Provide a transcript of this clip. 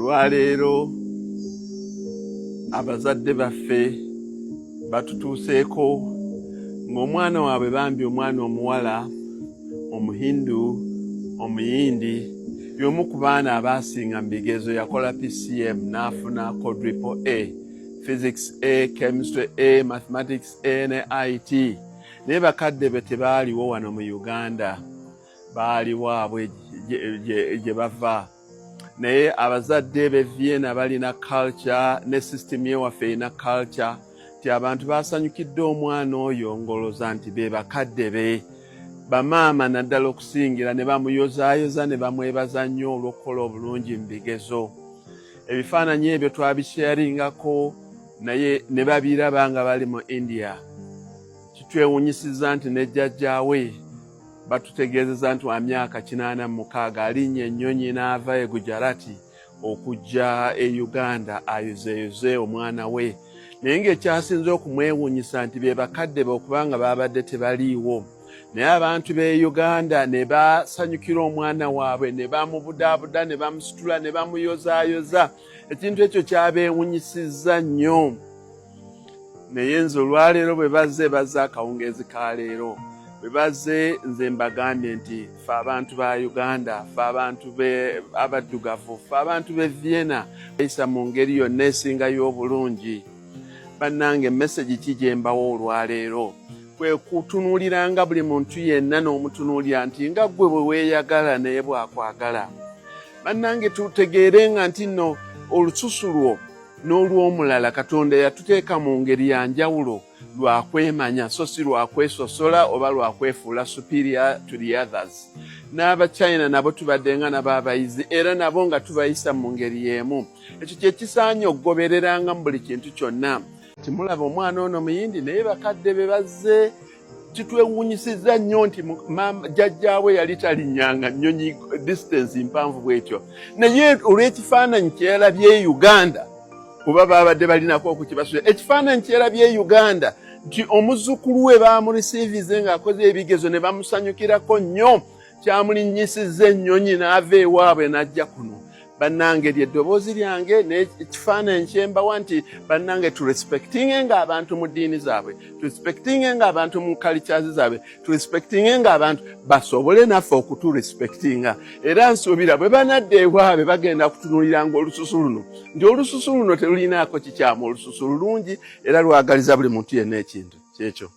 olwaleero abazadde baffe batutuuseeko ng'omwana waabwe bambi omwana omuwala omuhindu omuyindi y'omu ku baana abaasinga mu bigezo yakola PCM n'afuna quadruple A, physics A, chemistry A, mathematics A ne IT. Naye bakadde be tebaaliwo wano mu Uganda, baali waabwe gye bava. Naye abazadde be Vienna balina culture ne system y'ewaffe erina culture ti abantu baasanyukidde omwana oyo ngoloza nti be bakadde be. Bamaama naddala okusingira ne bamuyozaayoza ne bamwebaza nnyo olw'okukola obulungi mu bigezo. Ebifaananyi ebyo twabisharingako naye ne babiraba nga bali mu India. Kitwewunyisiza nti ne jjajjaawe batutegeezeza nti wa myaka 86 alinnya ennyonyi n'ava e Gujarati okujja e Uganda ayozeeyoze omwana we. Naye ng'ekyasinze okumwewuunyisa nti be bakadde be okubanga baabadde tebaliiwo. Naye abantu b'e Uganda ne basanyukira omwana waabwe ne bamubudaabuda ne bamusitula ne bamuyozaayoza. Ekintu ekyo kyabeewunyisizza nnyo. Naye nze olwaleero bwe bazze akawungeezi ka leero. Bwe bazze nze mbagambye nti ffe abantu ba Uganda, ffe abantu abaddugavu, ffe abantu b'e Vienna bayisa mu ngeri yonna esingayo obulungi. Bannange message ki gye mbawa olwaleero? Kwe kutunuuliranga buli muntu yenna n'omutunuulira nti nga ggwe bwe weeyagala naye bw'akwagala. Bannange tutegeerenga nti nno olususu lwo n'olw'omulala Katonda yatuteeka mu ngeri ya njawulo lwa kwemanya so si lwa kwesosola oba lwa kwefuula superior to the others. N'Abachina nabo tubaddenga nabo abayizi era nabo nga tubayisa mu ngeri y'emu. Ekyo kye kisaanye okugobereranga mu buli kintu kyonna. Timulaba omwana ono muyindi naye bakadde be bazze kitwewuunyisizza nnyo nti jjajjaawe yali talinnyanga nnyonyi distance mpanvu bw'etyo. Naye olw'ekifaananyi kye yalabye Uganda kuba baabadde balinako okukibasula. Ekifaananyi kye yalabye Uganda nti omuzzukulu we baamureceivize ng'akoze ebigezo ne bamusanyukirako nnyo kyamulinnyisizza ennyonyi n'ava ewaabwe n'ajja kuno. Bannange ly'eddoboozi lyange n'ekifaananyi kye mbawa nti bannange turespectingenga abantu mu ddiini zaabwe, turespectingenga abantu mu cultures zaabwe, turespectingenga abantu basobole naffe okuturespectinga. Era nsuubira bwe banadda ewaabwe bagenda kutunuuliranga olususu luno nti olususu luno terulinaako kikyamu, olususu lulungi era lwagaliza buli muntu yenna ekintu kyekyo.